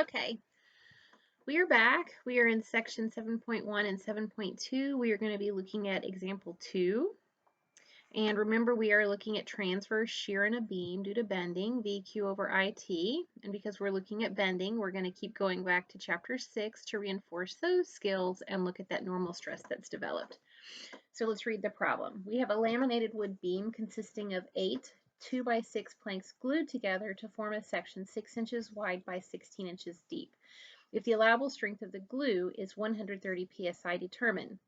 Okay, we are back. We are in section 7.1 and 7.2. We are going to be looking at example 2. And remember, we are looking at transverse shear in a beam due to bending, VQ over IT. And because we're looking at bending, we're going to keep going back to chapter 6 to reinforce those skills and look at that normal stress that's developed. So let's read the problem. We have a laminated wood beam consisting of 8 2x6 planks glued together to form a section 6 inches wide by 16 inches deep. If the allowable strength of the glue is 130 psi, determine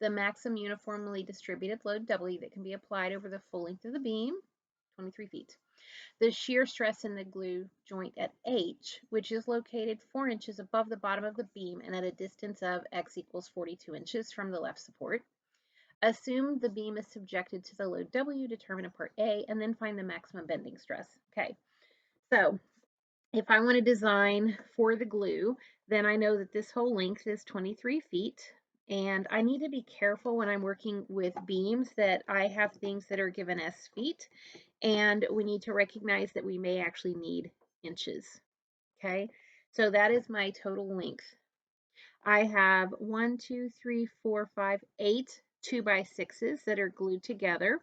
the maximum uniformly distributed load W that can be applied over the full length of the beam, 23 feet. The shear stress in the glue joint at H, which is located 4 inches above the bottom of the beam and at a distance of x equals 42 inches from the left support. Assume the beam is subjected to the load W, determine in part A, and then find the maximum bending stress. Okay, so if I want to design for the glue, then I know that this whole length is 23 feet. And I need to be careful when I'm working with beams that I have things that are given as feet. And we need to recognize that we may actually need inches. Okay, so that is my total length. I have 1, 2, 3, 4, 5, 8 2x6s that are glued together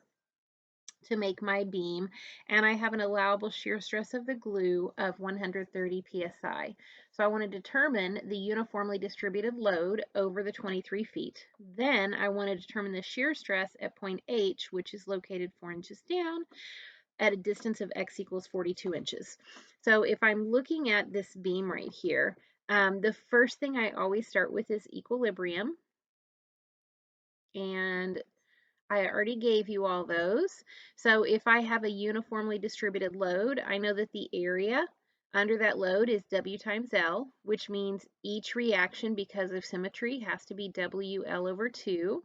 to make my beam, and I have an allowable shear stress of the glue of 130 psi. So I want to determine the uniformly distributed load over the 23 feet. Then I want to determine the shear stress at point H, which is located 4 inches down at a distance of x equals 42 inches. So if I'm looking at this beam right here, the first thing I always start with is equilibrium. And I already gave you all those. So if I have a uniformly distributed load, I know that the area under that load is W times L, which means each reaction, because of symmetry, has to be WL over 2.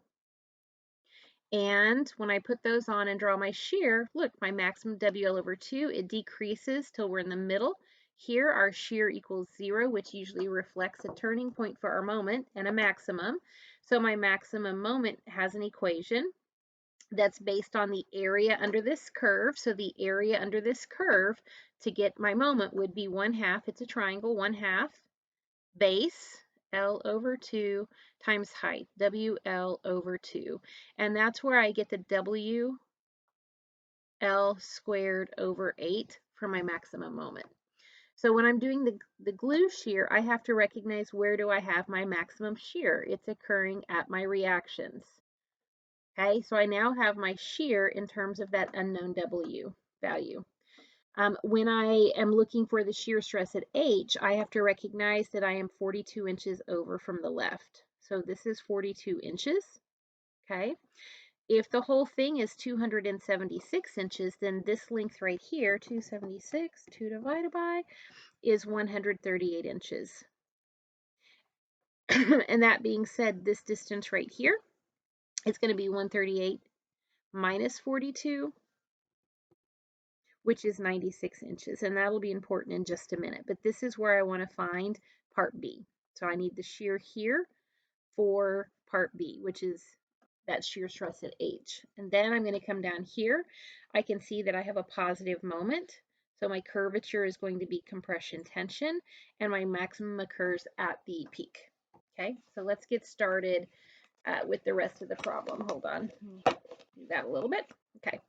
And when I put those on and draw my shear, look, my maximum WL over 2, it decreases till we're in the middle. Here, our shear equals 0, which usually reflects a turning point for our moment and a maximum. So my maximum moment has an equation that's based on the area under this curve. So the area under this curve to get my moment would be 1/2, it's a triangle, 1/2 base L over 2 times height, WL over 2. And that's where I get the WL squared over 8 for my maximum moment. So when I'm doing the glue shear, I have to recognize where do I have my maximum shear. It's occurring at my reactions. Okay, so I now have my shear in terms of that unknown W value. When I am looking for the shear stress at H, I have to recognize that I am 42 inches over from the left. So this is 42 inches, okay? If the whole thing is 276 inches, then this length right here, 276, 2 divided by, is 138 inches. And that being said, this distance right here, it's going to be 138 minus 42, which is 96 inches. And that'll be important in just a minute. But this is where I want to find part B. So I need the shear here for part B, which is that shear stress at H. And then I'm going to come down here. I can see that I have a positive moment. So my curvature is going to be compression tension, and my maximum occurs at the peak. Okay, so let's get started with the rest of the problem. Hold on, do that a little bit. Okay.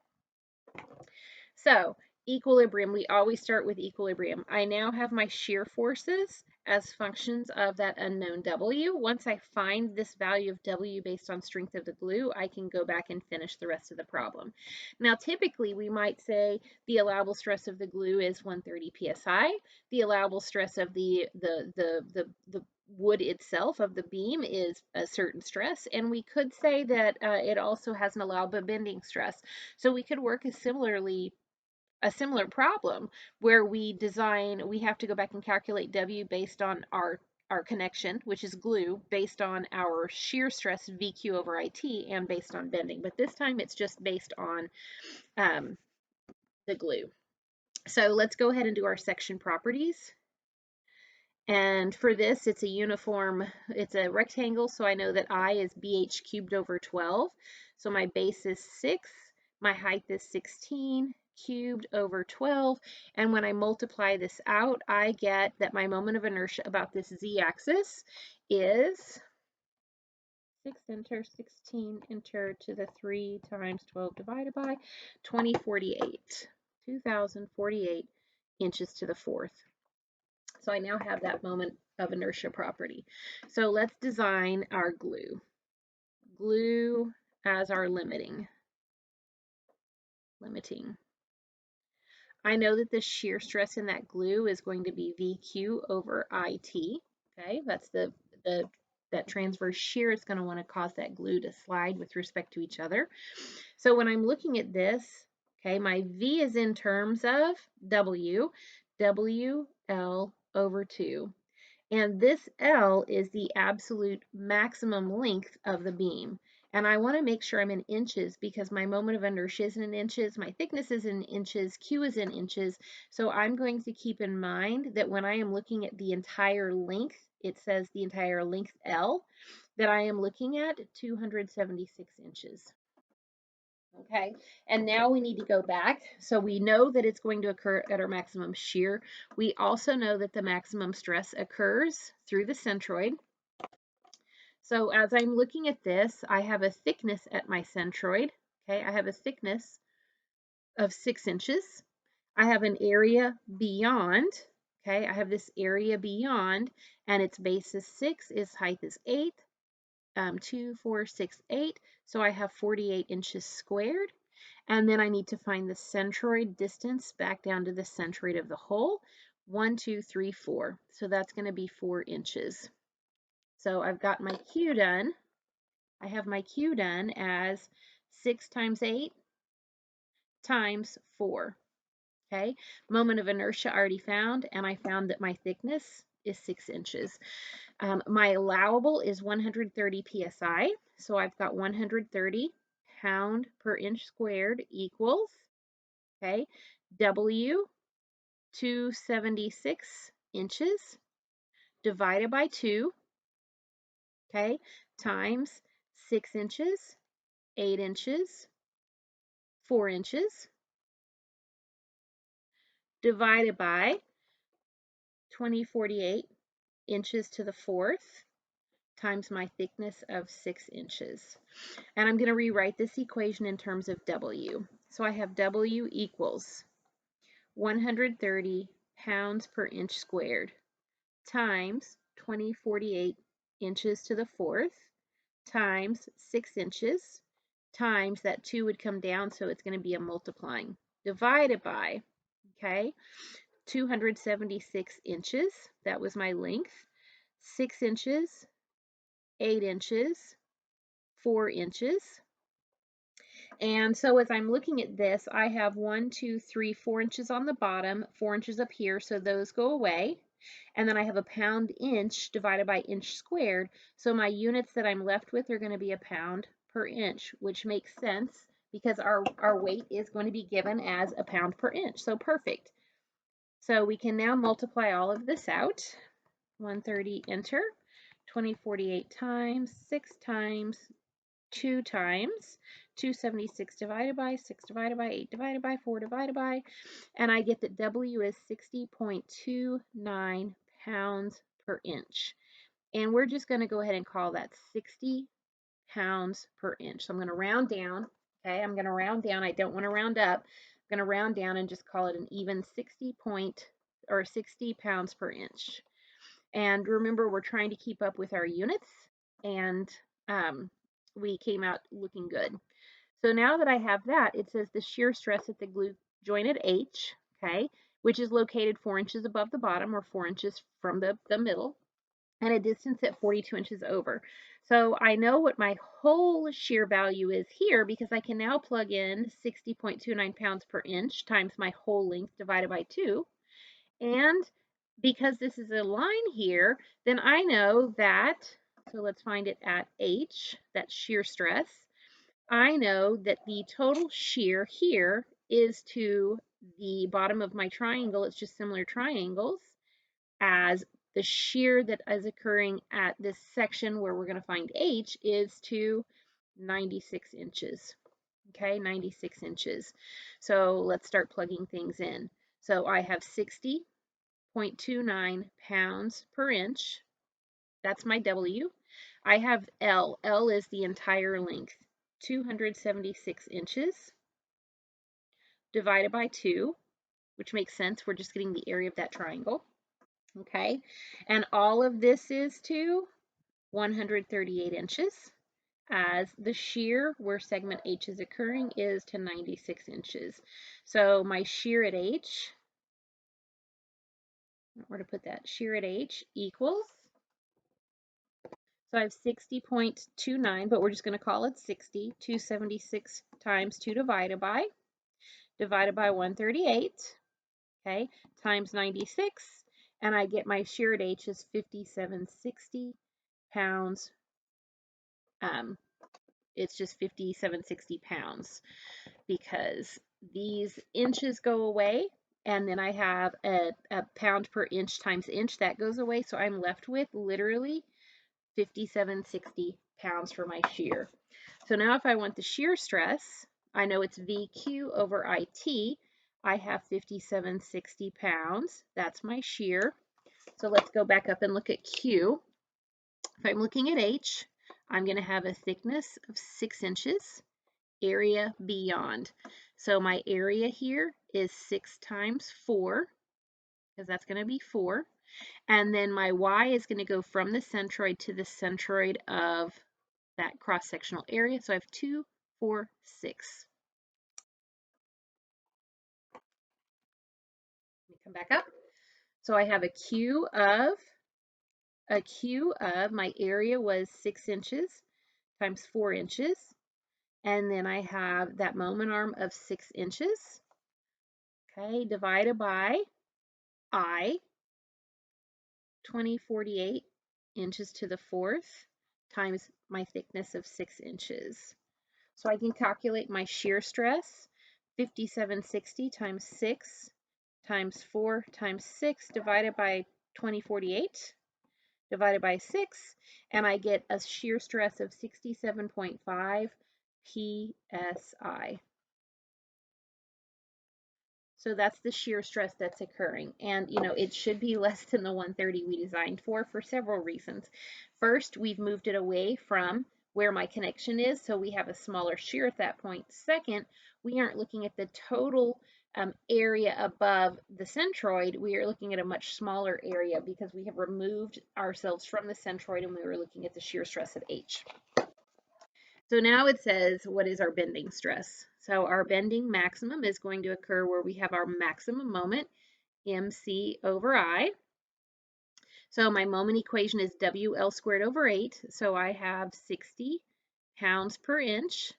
So equilibrium, we always start with equilibrium. I now have my shear forces as functions of that unknown W. Once I find this value of W based on strength of the glue, I can go back and finish the rest of the problem. Now, typically, we might say the allowable stress of the glue is 130 psi. The allowable stress of the wood itself of the beam is a certain stress, and we could say that it also has an allowable bending stress. So we could work a similar problem where we have to go back and calculate W based on our connection, which is glue, based on our shear stress VQ over IT, and based on bending. But this time it's just based on the glue. So let's go ahead and do our section properties. And for this, it's a rectangle, so I know that I is BH cubed over 12. So my base is 6, my height is 16, cubed over 12. And when I multiply this out, I get that my moment of inertia about this z-axis is 6 enter, 16 enter to the 3 times 12 divided by 2048, 2048 inches to the fourth. So I now have that moment of inertia property. So let's design our glue. Glue as our limiting. I know that the shear stress in that glue is going to be VQ over IT. Okay, that's that transverse shear is going to want to cause that glue to slide with respect to each other. So when I'm looking at this, okay, my V is in terms of W, WL over 2. And this L is the absolute maximum length of the beam. And I want to make sure I'm in inches because my moment of inertia is in inches, my thickness is in inches, Q is in inches. So I'm going to keep in mind that when I am looking at the entire length, it says the entire length L, that I am looking at 276 inches. Okay, and now we need to go back. So we know that it's going to occur at our maximum shear. We also know that the maximum stress occurs through the centroid. So as I'm looking at this, I have a thickness at my centroid. Okay, I have a thickness of 6 inches. I have an area beyond. Okay, I have this area beyond, and its base is 6, its height is 8. 2, 4, 6, 8. So I have 48 inches squared. And then I need to find the centroid distance back down to the centroid of the hole. 1, 2, 3, 4. So that's going to be 4 inches. So I've got my Q done. I have my Q done as 6 times 8 times 4. Okay, moment of inertia already found, and I found that my thickness is 6 inches. My allowable is 130 psi, so I've got 130 pound per inch squared equals, okay, W 276 inches divided by 2, okay, times 6 inches, 8 inches, 4 inches, divided by 2048 inches to the fourth, times my thickness of 6 inches. And I'm going to rewrite this equation in terms of W. So I have W equals 130 pounds per inch squared times 2048 inches to the fourth times 6 inches times that 2 would come down, so it's going to be a multiplying, divided by, okay, 276 inches, that was my length, 6 inches, 8 inches, 4 inches. And so as I'm looking at this, I have 1, 2, 3, 4 inches on the bottom, 4 inches up here, so those go away. And then I have a pound inch divided by inch squared. So my units that I'm left with are going to be a pound per inch, which makes sense because our weight is going to be given as a pound per inch. So perfect. So we can now multiply all of this out. 130 enter, 2048 times, 6 times, 2 times, 276 divided by 6 divided by 8 divided by 4 divided by, and I get that W is 60.29 pounds per inch. And we're just going to go ahead and call that 60 pounds per inch. So I'm going to round down. Okay, I'm going to round down. I don't want to round up. I'm going to round down and just call it an even 60 pounds per inch. And remember, we're trying to keep up with our units, and we came out looking good. So now that I have that, it says the shear stress at the glue joint at H, okay, which is located 4 inches above the bottom or 4 inches from the middle, and a distance at 42 inches over. So I know what my whole shear value is here because I can now plug in 60.29 pounds per inch times my whole length divided by 2. And because this is a line here, then I know that, so let's find it at H, that's shear stress. I know that the total shear here is to the bottom of my triangle, it's just similar triangles, as the shear that is occurring at this section where we're going to find H is to 96 inches. okay, 96 inches. So let's start plugging things in. So I have 60.29 pounds per inch. That's my W. I have L. L is the entire length, 276 inches divided by 2, which makes sense. We're just getting the area of that triangle. Okay, and all of this is to 138 inches, as the shear where segment H is occurring is to 96 inches. So my shear at H, where to put that, shear at H equals, so I have 60.29, but we're just going to call it 60, 276 times 2 divided by 138, okay, times 96, and I get my shear at H is 5760 pounds. It's just 5760 pounds because these inches go away, and then I have a pound per inch times inch that goes away, so I'm left with literally 5760 pounds for my shear. So now if I want the shear stress, I know it's VQ over IT. I have 5760 pounds. That's my shear. So let's go back up and look at Q. If I'm looking at H, I'm going to have a thickness of 6 inches, area beyond. So my area here is 6 times 4, because that's going to be 4. And then my Y is going to go from the centroid to the centroid of that cross-sectional area. So I have 2, 4, 6. Let me come back up. So I have a Q of my area was 6 inches times 4 inches. And then I have that moment arm of 6 inches, okay, divided by I, 2048 inches to the 4th, times my thickness of 6 inches. So I can calculate my shear stress, 5760 times 6 times 4 times 6 divided by 2048 divided by 6, and I get a shear stress of 67.5 psi. So that's the shear stress that's occurring. And, you know, it should be less than the 130 we designed for several reasons. First, we've moved it away from where my connection is, so we have a smaller shear at that point. Second, we aren't looking at the total area above the centroid. We are looking at a much smaller area because we have removed ourselves from the centroid and we were looking at the shear stress at H. So now it says, what is our bending stress? So our bending maximum is going to occur where we have our maximum moment, MC over I. So my moment equation is WL squared over 8. So I have 60 pounds per inch.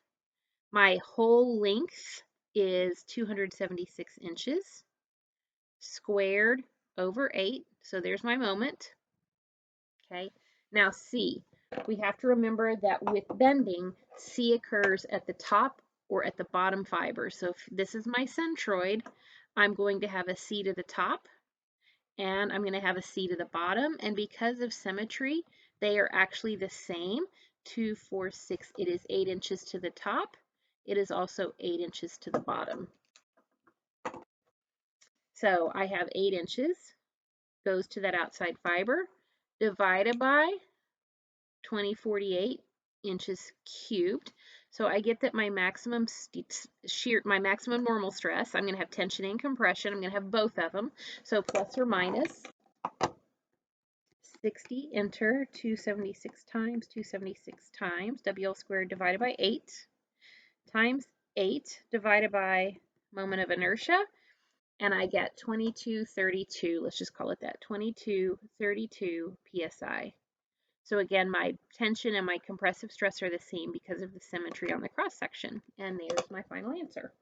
My whole length is 276 inches squared over 8. So there's my moment. Okay. Now C. We have to remember that with bending, C occurs at the top or at the bottom fiber. So if this is my centroid, I'm going to have a C to the top and I'm going to have a C to the bottom. And because of symmetry, they are actually the same. 2, 4, 6. It is 8 inches to the top. It is also 8 inches to the bottom. So I have 8 inches goes to that outside fiber divided by 2048 inches cubed. So I get that my maximum normal stress, I'm going to have tension and compression. I'm going to have both of them. So plus or minus 60, enter 276 times WL squared divided by 8 times 8 divided by moment of inertia. And I get 2232. Let's just call it that, 2232 psi. So again, my tension and my compressive stress are the same because of the symmetry on the cross section. And there's my final answer.